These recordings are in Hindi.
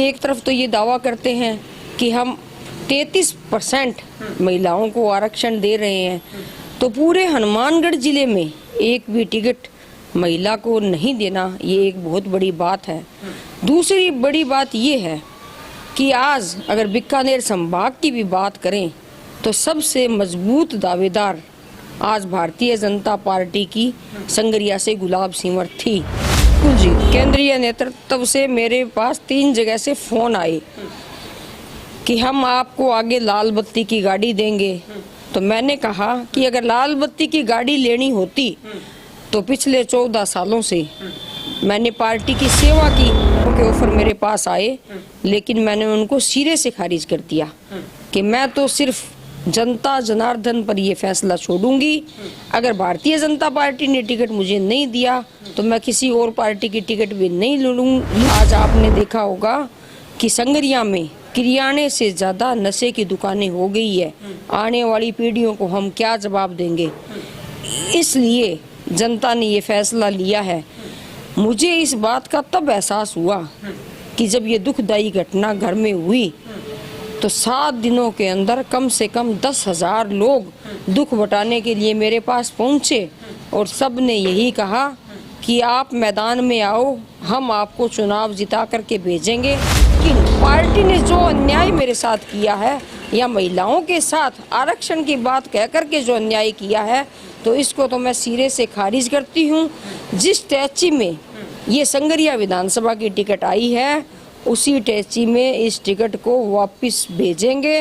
एक तरफ तो ये दावा करते हैं कि हम 33% महिलाओं को आरक्षण दे रहे हैं, तो पूरे हनुमानगढ़ जिले में एक भी टिकट महिला को नहीं देना ये एक बहुत बड़ी बात है। दूसरी बड़ी बात ये है कि आज अगर बीकानेर संभाग की भी बात करें तो सबसे मजबूत दावेदार आज भारतीय जनता पार्टी की संगरिया से गुलाब सिंह थी। जी, केंद्रीय नेतृत्व से मेरे पास 3 जगह से फोन आए कि हम आपको आगे लाल बत्ती की गाड़ी देंगे। तो मैंने कहा कि अगर लाल बत्ती की गाड़ी लेनी होती तो पिछले 14 सालों से मैंने पार्टी की सेवा की, उनके ऑफर मेरे पास आए, लेकिन मैंने उनको सिरे से खारिज कर दिया कि मैं तो सिर्फ जनता जनार्दन पर ये फैसला छोड़ूंगी। अगर भारतीय जनता पार्टी ने टिकट मुझे नहीं दिया तो मैं किसी और पार्टी की टिकट भी नहीं लूंगी। आज आपने देखा होगा कि संगरिया में किराने से ज्यादा नशे की दुकानें हो गई है। आने वाली पीढ़ियों को हम क्या जवाब देंगे? इसलिए जनता ने ये फैसला लिया है। मुझे इस बात का तब एहसास हुआ कि जब ये दुखदायी घटना घर में हुई तो 7 दिनों के अंदर कम से कम 10,000 लोग दुख बटाने के लिए मेरे पास पहुंचे और सब ने यही कहा कि आप मैदान में आओ, हम आपको चुनाव जिता करके भेजेंगे। कि पार्टी ने जो अन्याय मेरे साथ किया है या महिलाओं के साथ आरक्षण की बात कह करके जो अन्याय किया है, तो इसको तो मैं सिरे से खारिज करती हूँ। जिस टैची में ये संगरिया विधानसभा की टिकट आई है उसी टैची में इस टिकट को वापस भेजेंगे।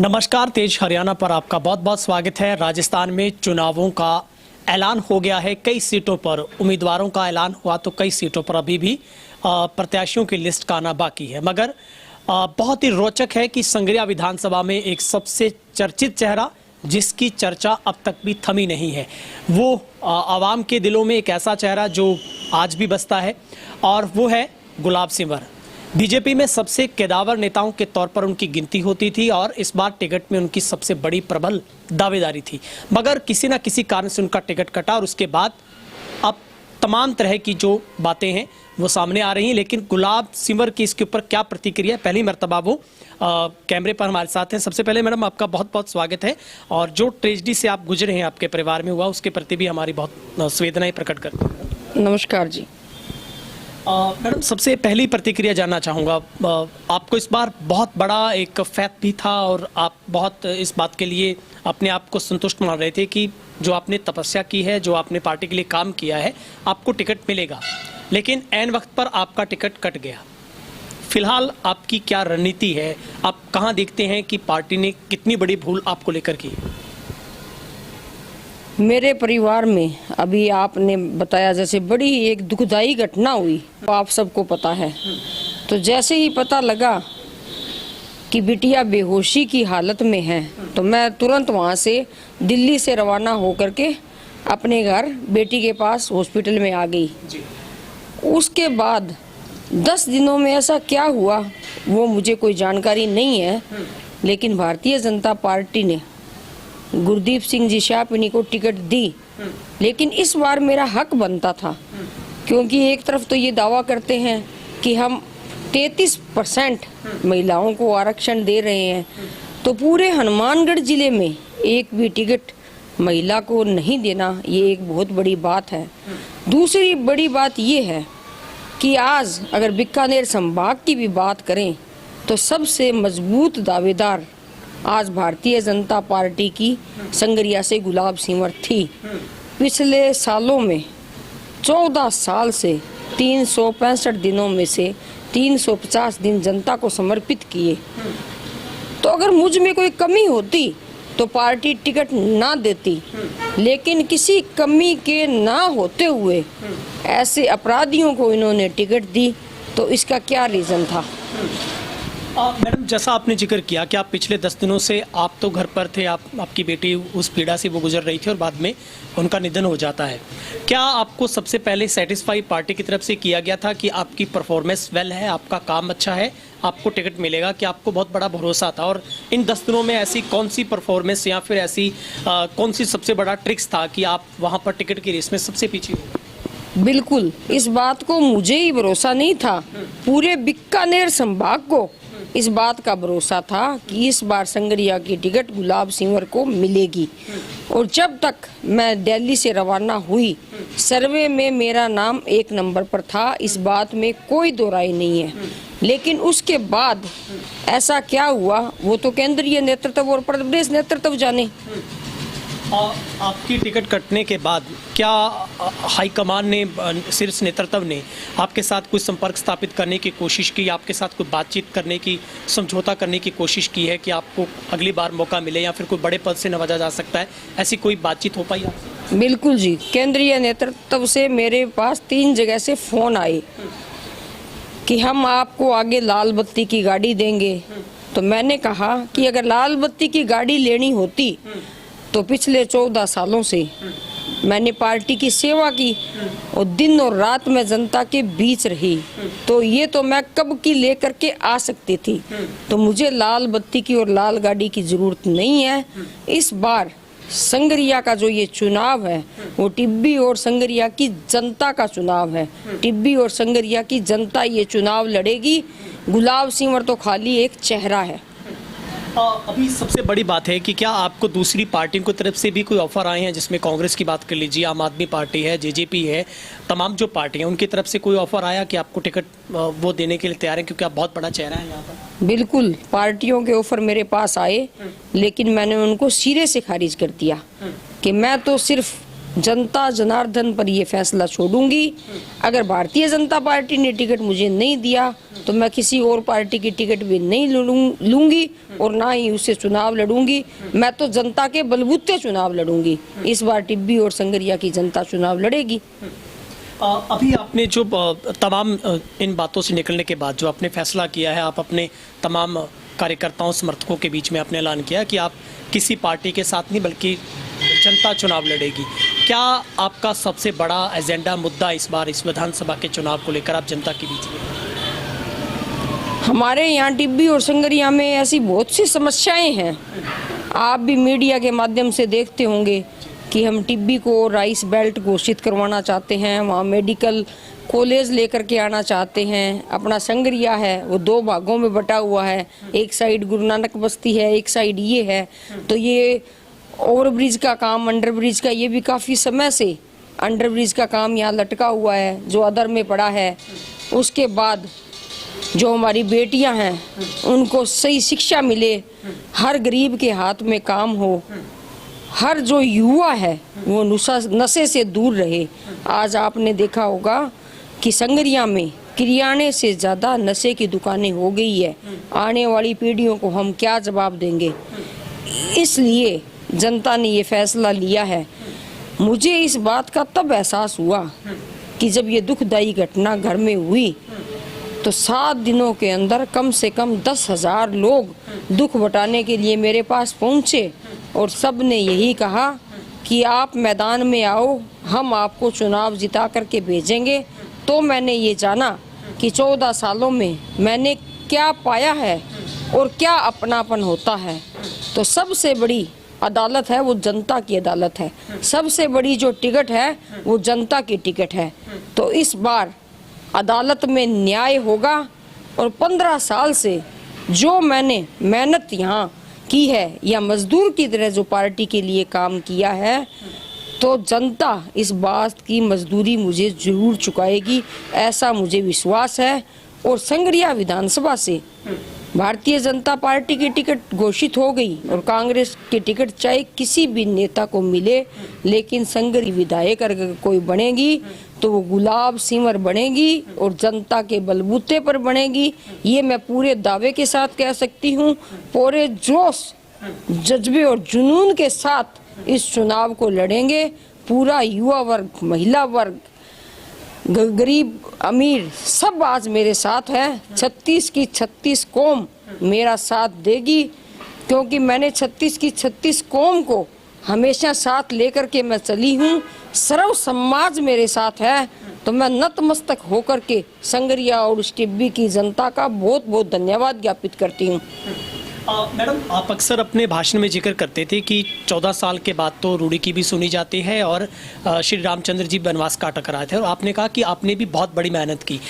नमस्कार, तेज हरियाणा पर आपका बहुत बहुत स्वागत है। राजस्थान में चुनावों का ऐलान हो गया है। कई सीटों पर उम्मीदवारों का ऐलान हुआ तो कई सीटों पर अभी भी प्रत्याशियों की लिस्ट का आना बाकी है। मगर बहुत ही रोचक है कि संगरिया विधानसभा में एक सबसे चर्चित चेहरा जिसकी चर्चा अब तक भी थमी नहीं है, वो आवाम के दिलों में एक ऐसा चेहरा जो आज भी बसता है, और वो है गुलाब सिंह। बीजेपी में सबसे कद्दावर नेताओं के तौर पर उनकी गिनती होती थी और इस बार टिकट में उनकी सबसे बड़ी प्रबल दावेदारी थी। मगर किसी न किसी कारण से उनका टिकट कटा और उसके बाद अब तमाम तरह की जो बातें हैं वो सामने आ रही हैं। लेकिन गुलाब सिंह की इसके ऊपर क्या प्रतिक्रिया? पहली मर्तबा वो कैमरे पर हमारे साथ हैं। सबसे पहले मैडम आपका बहुत बहुत स्वागत है, और जो ट्रेजेडी से आप गुजरे हैं, आपके परिवार में हुआ, उसके प्रति भी हमारी बहुत संवेदनाएं प्रकट करते हैं। नमस्कार जी। मैडम, सबसे पहली प्रतिक्रिया जानना चाहूँगा। आपको इस बार बहुत बड़ा एक फैक्ट भी था और आप बहुत इस बात के लिए अपने आप को संतुष्ट मान रहे थे कि जो आपने तपस्या की है, जो आपने पार्टी के लिए काम किया है, आपको टिकट मिलेगा। लेकिन ऐन वक्त पर आपका टिकट कट गया। फिलहाल आपकी क्या रणनीति है? आप कहाँ देखते हैं कि पार्टी ने कितनी बड़ी भूल आपको लेकर की? मेरे परिवार में अभी आपने बताया जैसे बड़ी एक दुखदाई घटना हुई, तो आप सबको पता है। तो जैसे ही पता लगा कि बिटिया बेहोशी की हालत में है तो मैं तुरंत वहाँ से दिल्ली से रवाना होकर के अपने घर बेटी के पास हॉस्पिटल में आ गई। उसके बाद 10 दिनों में ऐसा क्या हुआ वो मुझे कोई जानकारी नहीं है, लेकिन भारतीय जनता पार्टी ने गुरदीप सिंह जी शाहपुनी को टिकट दी। लेकिन इस बार मेरा हक बनता था, क्योंकि एक तरफ तो ये दावा करते हैं कि हम 33% महिलाओं को आरक्षण दे रहे हैं, तो पूरे हनुमानगढ़ जिले में एक भी टिकट महिला को नहीं देना ये एक बहुत बड़ी बात है। दूसरी बड़ी बात ये है कि आज अगर बीकानेर संभाग की भी बात करें तो सबसे मजबूत दावेदार आज भारतीय जनता पार्टी की संगरिया से गुलाब सिंह थी। पिछले सालों में 14 साल से 365 दिनों में से 350 दिन जनता को समर्पित किए। तो अगर मुझ में कोई कमी होती तो पार्टी टिकट ना देती, लेकिन किसी कमी के ना होते हुए ऐसे अपराधियों को इन्होंने टिकट दी, तो इसका क्या रीज़न था? मैडम, जैसा आपने जिक्र किया कि आप पिछले 10 दिनों से आप तो घर पर थे, आपकी बेटी उस पीड़ा से वो गुजर रही थी और बाद में उनका निधन हो जाता है। क्या आपको सबसे पहले सेटिस्फाई पार्टी की तरफ से किया गया था कि आपकी परफॉर्मेंस वेल है, आपका काम अच्छा है, आपको टिकट मिलेगा, कि आपको बहुत बड़ा भरोसा था? और इन 10 दिनों में ऐसी कौन सी परफॉर्मेंस या फिर ऐसी कौन सी सबसे बड़ा ट्रिक्स था कि आप वहाँ पर टिकट की रेस में सबसे पीछे हो? बिल्कुल, इस बात को मुझे ही भरोसा नहीं था, पूरे बीकानेर संभाग को इस बात का भरोसा था कि इस बार संगरिया की टिकट गुलाब सिंवर को मिलेगी। और जब तक मैं दिल्ली से रवाना हुई, सर्वे में मेरा नाम 1 नंबर पर था, इस बात में कोई दो राय नहीं है। लेकिन उसके बाद ऐसा क्या हुआ वो तो केंद्रीय नेतृत्व और प्रदेश नेतृत्व जाने। आपकी टिकट कटने के बाद क्या हाईकमान ने, शीर्ष नेतृत्व ने आपके साथ कुछ संपर्क स्थापित करने की कोशिश की, आपके साथ कुछ बातचीत करने की, समझौता करने की कोशिश की है कि आपको अगली बार मौका मिले या फिर कोई बड़े पद से नवाजा जा सकता है, ऐसी कोई बातचीत हो पाई आपसे? बिल्कुल जी, केंद्रीय नेतृत्व से मेरे पास 3 जगह से फोन आए कि हम आपको आगे लाल बत्ती की गाड़ी देंगे। तो मैंने कहा कि अगर लाल बत्ती की गाड़ी लेनी होती तो पिछले 14 सालों से मैंने पार्टी की सेवा की और दिन और रात में जनता के बीच रही, तो ये तो मैं कब की लेकर के आ सकती थी। तो मुझे लाल बत्ती की और लाल गाड़ी की जरूरत नहीं है। इस बार संगरिया का जो ये चुनाव है वो टिब्बी और संगरिया की जनता का चुनाव है। टिब्बी और संगरिया की जनता ये चुनाव लड़ेगी। गुलाब सिंवर तो खाली एक चेहरा है। अभी सबसे बड़ी बात है कि क्या आपको दूसरी पार्टियों की तरफ से भी कोई ऑफर आए हैं, जिसमें कांग्रेस की बात कर लीजिए, आम आदमी पार्टी है, जेजेपी है, तमाम जो पार्टियां, उनकी तरफ से कोई ऑफर आया कि आपको टिकट वो देने के लिए तैयार है क्योंकि आप बहुत बड़ा चेहरा है यहाँ पर? बिल्कुल, पार्टियों के ऑफर मेरे पास आए, लेकिन मैंने उनको सिरे से खारिज कर दिया कि मैं तो सिर्फ जनता जनार्दन पर ये फैसला छोड़ूंगी। अगर भारतीय जनता पार्टी ने टिकट मुझे नहीं दिया तो मैं किसी और पार्टी की टिकट भी नहीं लूंगी और ना ही उससे चुनाव लड़ूंगी। मैं तो जनता के बलबूते चुनाव लड़ूंगी। इस बार टिब्बी और संगरिया की जनता चुनाव लड़ेगी। अभी आपने जो तमाम इन बातों से निकलने के बाद जो आपने फैसला किया है, आप अपने तमाम कार्यकर्ताओं समर्थकों के बीच में आपने ऐलान किया कि आप किसी पार्टी के साथ नहीं बल्कि जनता चुनाव लड़ेगी। क्या आपका सबसे बड़ा एजेंडा मुद्दा इस बार इस विधानसभा के चुनाव को लेकर आप जनता के बीच में? हमारे यहाँ टिब्बी और संगरिया में ऐसी बहुत सी समस्याएं हैं। आप भी मीडिया के माध्यम से देखते होंगे कि हम टिब्बी को राइस बेल्ट घोषित करवाना चाहते हैं, वहाँ मेडिकल कॉलेज लेकर के आना चाहते हैं। अपना संगरिया है वो 2 भागों में बटा हुआ है, एक साइड गुरु नानक बस्ती है, एक साइड ये है। तो ये ओवरब्रिज का काम, अंडरब्रिज का, ये भी काफ़ी समय से अंडरब्रिज का काम यहाँ लटका हुआ है जो अदर में पड़ा है। उसके बाद जो हमारी बेटियां हैं उनको सही शिक्षा मिले, हर गरीब के हाथ में काम हो, हर जो युवा है वो नशे से दूर रहे। आज आपने देखा होगा कि संगरिया में किराने से ज़्यादा नशे की दुकानें हो गई है। आने वाली पीढ़ियों को हम क्या जवाब देंगे? इसलिए जनता ने ये फैसला लिया है। मुझे इस बात का तब एहसास हुआ कि जब ये दुखदायी घटना घर में हुई तो 7 दिनों के अंदर कम से कम 10,000 लोग दुख बटाने के लिए मेरे पास पहुंचे और सब ने यही कहा कि आप मैदान में आओ, हम आपको चुनाव जिता करके भेजेंगे। तो मैंने ये जाना कि 14 सालों में मैंने क्या पाया है और क्या अपनापन होता है। तो सबसे बड़ी अदालत है वो जनता की अदालत है, सबसे बड़ी जो टिकट है वो जनता की टिकट है। तो इस बार अदालत में न्याय होगा और 15 साल से जो मैंने मेहनत यहाँ की है या मजदूर की तरह जो पार्टी के लिए काम किया है, तो जनता इस बात की मजदूरी मुझे जरूर चुकाएगी, ऐसा मुझे विश्वास है। और संगरिया विधानसभा से भारतीय जनता पार्टी की टिकट घोषित हो गई और कांग्रेस की टिकट चाहे किसी भी नेता को मिले, लेकिन संगरी विधायक अगर कोई बनेगी तो वो गुलाब सिंवर बनेगी और जनता के बलबूते पर बनेगी। ये मैं पूरे दावे के साथ कह सकती हूँ। पूरे जोश, जज्बे और जुनून के साथ इस चुनाव को लड़ेंगे। पूरा युवा वर्ग, महिला वर्ग, गरीब अमीर सब आज मेरे साथ है। 36 की 36 कौम मेरा साथ देगी, क्योंकि मैंने 36 की 36 कौम को हमेशा साथ लेकर के मैं चली हूँ। सर्व समाज मेरे साथ है। तो मैं नतमस्तक होकर के संगरिया और टिब्बी की जनता का बहुत बहुत धन्यवाद ज्ञापित करती हूँ। मैडम, आप अक्सर अपने भाषण में जिक्र करते थे कि 14 साल के बाद तो रूढ़ी की भी सुनी जाती है और श्री रामचंद्र जी वनवास काटा कराए थे, और आपने कहा कि आपने भी बहुत बड़ी मेहनत की।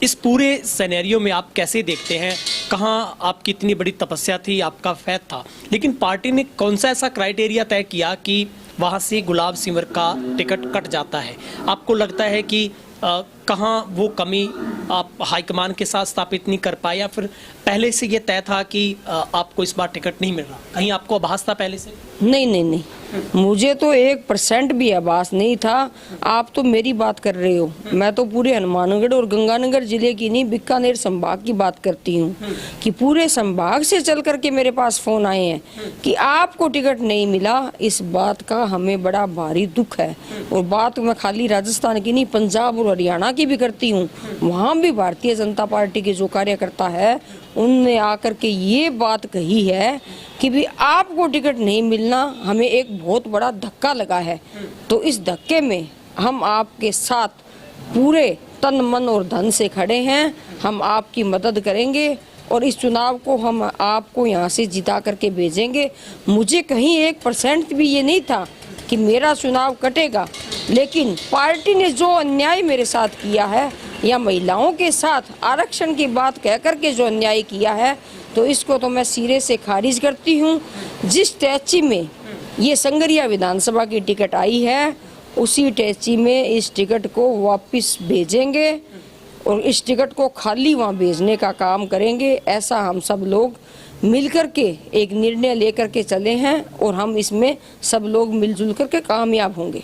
इस पूरे सिनेरियो में आप कैसे देखते हैं, कहाँ आपकी इतनी बड़ी तपस्या थी, आपका फैद था, लेकिन पार्टी ने कौन सा ऐसा क्राइटेरिया तय किया कि वहाँ से गुलाब सिंह का टिकट कट जाता है? आपको लगता है कि कहाँ वो कमी आप हाईकमान के साथ स्थापित नहीं कर पाए, या फिर पहले से ये तय था कि आपको इस बार टिकट नहीं मिल रहा? कहीं आपको आभास था पहले से? नहीं नहीं नहीं, मुझे तो 1% भी आभास नहीं था। आप तो मेरी बात कर रहे हो, मैं तो पूरे हनुमानगढ़ और गंगानगर जिले की नहीं, बीकानेर संभाग की बात करती हूँ कि पूरे संभाग से चल करके मेरे पास फोन आए हैं कि आपको टिकट नहीं मिला। इस बात का हमें बड़ा भारी दुख है, और बात मैं खाली राजस्थान की नहीं, पंजाब और हरियाणा की भी करती हूँ। वहाँ भी भारतीय जनता पार्टी के जो कार्यकर्ता है उनने आकर के ये बात कही है कि भी आपको टिकट नहीं मिलना हमें एक बहुत बड़ा धक्का लगा है। तो इस धक्के में हम आपके साथ पूरे तन मन और धन से खड़े हैं, हम आपकी मदद करेंगे और इस चुनाव को हम आपको यहाँ से जिता करके भेजेंगे। मुझे कहीं 1% भी ये नहीं था कि मेरा चुनाव कटेगा, लेकिन पार्टी ने जो अन्याय मेरे साथ किया है या महिलाओं के साथ आरक्षण की बात कह करके जो अन्याय किया है, तो इसको तो मैं सिरे से खारिज करती हूँ। जिस टैची में ये संगरिया विधानसभा की टिकट आई है, उसी टैची में इस टिकट को वापस भेजेंगे और इस टिकट को खाली वहाँ भेजने का काम करेंगे। ऐसा हम सब लोग मिलकर के एक निर्णय लेकर के चले हैं और हम इसमें सब लोग मिलजुल करके कामयाब होंगे।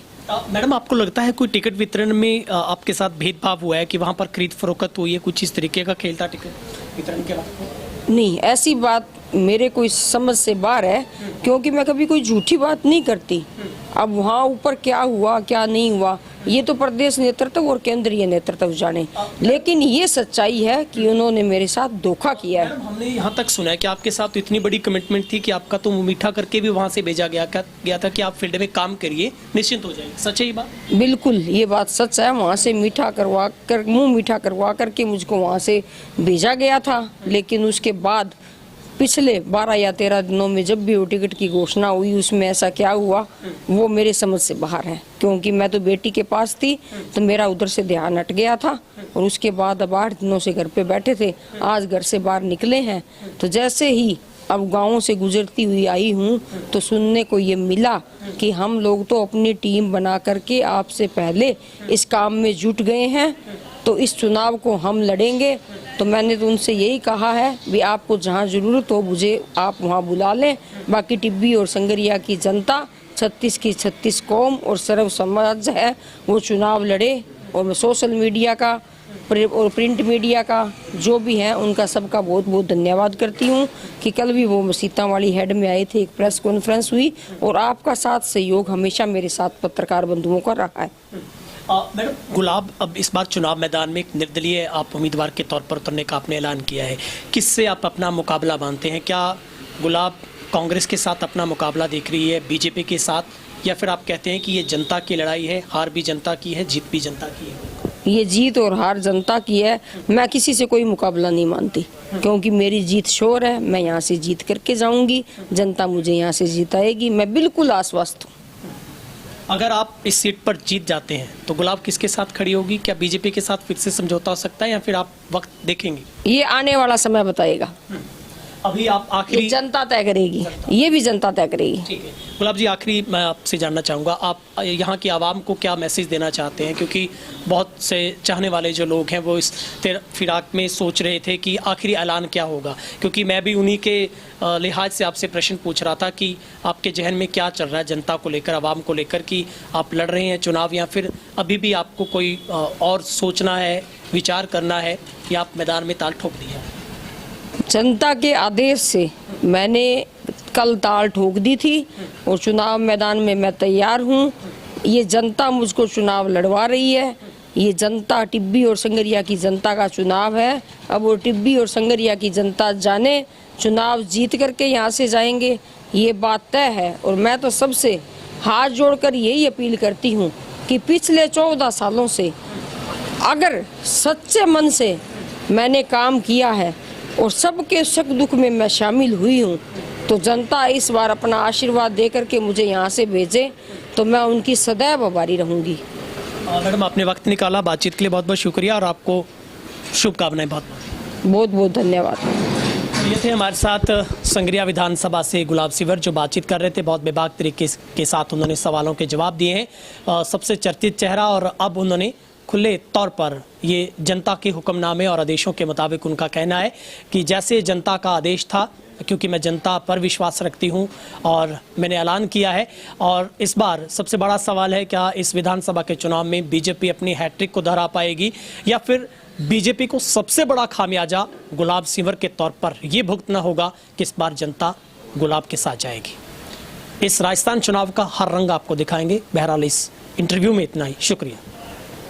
मैडम, आपको लगता है कोई टिकट वितरण में आपके साथ भेदभाव हुआ है कि वहाँ पर खरीद फरोख्त हुई है, कुछ इस तरीके का खेल था टिकट वितरण के बाद? नहीं, ऐसी बात मेरे कोई समझ से बाहर है, क्योंकि मैं कभी कोई झूठी बात नहीं करती। अब वहाँ ऊपर क्या हुआ क्या नहीं हुआ ये तो प्रदेश नेतृत्व और केंद्रीय नेतृत्व जाने, लेकिन ये सच्चाई है कि उन्होंने मेरे साथ धोखा किया है। हमने यहाँ तक सुना है कि आपके साथ इतनी बड़ी कमिटमेंट थी कि आपका तो मुँह मीठा करके भी वहाँ से भेजा गया था कि आप फील्ड में काम करिए, निश्चिंत हो जाएगी। सच है ये बात? बिल्कुल, ये बात सच है। वहाँ से मुँह मीठा करवा करके मुझको वहाँ से भेजा गया था, लेकिन उसके बाद पिछले 12 या 13 दिनों में जब भी वो टिकट की घोषणा हुई, उसमें ऐसा क्या हुआ वो मेरे समझ से बाहर है, क्योंकि मैं तो बेटी के पास थी तो मेरा उधर से ध्यान हट गया था। और उसके बाद अब 8 दिनों से घर पे बैठे थे, आज घर से बाहर निकले हैं, तो जैसे ही अब गाँव से गुजरती हुई आई हूँ तो सुनने को ये मिला कि हम लोग तो अपनी टीम बना करके आपसे पहले इस काम में जुट गए हैं, तो इस चुनाव को हम लड़ेंगे। तो मैंने तो उनसे यही कहा है भी आपको जहां जरूरत हो मुझे आप वहां बुला लें, बाकी टिब्बी और संगरिया की जनता 36 की 36 कौम और सर्व समाज है वो चुनाव लड़े। और मैं सोशल मीडिया का और प्रिंट मीडिया का जो भी है उनका सबका बहुत बहुत धन्यवाद करती हूँ कि कल भी वो सीतामढ़ी हेड में आए थे, एक प्रेस कॉन्फ्रेंस हुई और आपका साथ सहयोग हमेशा मेरे साथ पत्रकार बंधुओं का रहा है। मैडम, गुलाब अब इस बार चुनाव मैदान में एक निर्दलीय आप उम्मीदवार के तौर पर उतरने का आपने ऐलान किया है, किससे आप अपना मुकाबला मानते हैं? क्या गुलाब कांग्रेस के साथ अपना मुकाबला देख रही है, बीजेपी के साथ, या फिर आप कहते हैं कि ये जनता की लड़ाई है, हार भी जनता की है, जीत भी जनता की है? ये जीत और हार जनता की है, मैं किसी से कोई मुकाबला नहीं मानती, क्योंकि मेरी जीत श्योर है। मैं यहाँ से जीत करके जाऊंगी, जनता मुझे यहाँ से जिताएगी, मैं बिल्कुल आश्वस्त हूँ। अगर आप इस सीट पर जीत जाते हैं तो गुलाब किसके साथ खड़ी होगी? क्या बीजेपी के साथ फिर से समझौता हो सकता है, या फिर आप वक्त देखेंगे? ये आने वाला समय बताएगा। अभी आप आखिरी जनता तय करेगी, ये भी जनता तय करेगी। ठीक है गुलाब जी, आखिरी मैं आपसे जानना चाहूँगा, आप यहाँ की आवाम को क्या मैसेज देना चाहते हैं? क्योंकि बहुत से चाहने वाले जो लोग हैं वो इस फिराक में सोच रहे थे कि आखिरी ऐलान क्या होगा, क्योंकि मैं भी उन्हीं के लिहाज से आपसे प्रश्न पूछ रहा था कि आपके जहन में क्या चल रहा है जनता को लेकर, आवाम को लेकर, कि आप लड़ रहे हैं चुनाव या फिर अभी भी आपको कोई और सोचना है, विचार करना है, या आप मैदान में ताल ठोक दिया? जनता के आदेश से मैंने कल ताल ठोक दी थी और चुनाव मैदान में मैं तैयार हूँ। ये जनता मुझको चुनाव लड़वा रही है, ये जनता टिब्बी और संगरिया की जनता का चुनाव है। अब वो टिब्बी और संगरिया की जनता जाने चुनाव जीत करके यहाँ से जाएंगे, ये बात तय है। और मैं तो सबसे हाथ जोड़कर यही अपील करती हूँ कि पिछले 14 सालों से अगर सच्चे मन से मैंने काम किया है और सबके सुख दुख में मैं शामिल हुई हूँ। तो जनता इस बार अपना आशीर्वाद दे करके मुझे यहाँ से भेजे तो मैं उनकी सदैव आभारी रहूँगी। मैडम, आपने वक्त निकाला बातचीत के लिए, बहुत बहुत शुक्रिया और आपको शुभकामनाएं। बहुत बहुत बहुत धन्यवाद। ये थे हमारे साथ संगरिया विधानसभा से गुलाब सिंवर, जो बातचीत कर रहे थे। बहुत बेबाक तरीके के साथ उन्होंने सवालों के जवाब दिए हैं। सबसे चर्चित चेहरा, और अब उन्होंने खुले तौर पर ये जनता के हुक्मनामे और आदेशों के मुताबिक उनका कहना है कि जैसे जनता का आदेश था, क्योंकि मैं जनता पर विश्वास रखती हूं और मैंने ऐलान किया है। और इस बार सबसे बड़ा सवाल है, क्या इस विधानसभा के चुनाव में बीजेपी अपनी हैट्रिक को दोहरा पाएगी या फिर बीजेपी को सबसे बड़ा खामियाजा गुलाब सिंवर के तौर पर यह भुगतना होगा कि इस बार जनता गुलाब के साथ जाएगी। इस राजस्थान चुनाव का हर रंग आपको दिखाएंगे। बहरहाल इस इंटरव्यू में इतना ही। शुक्रिया।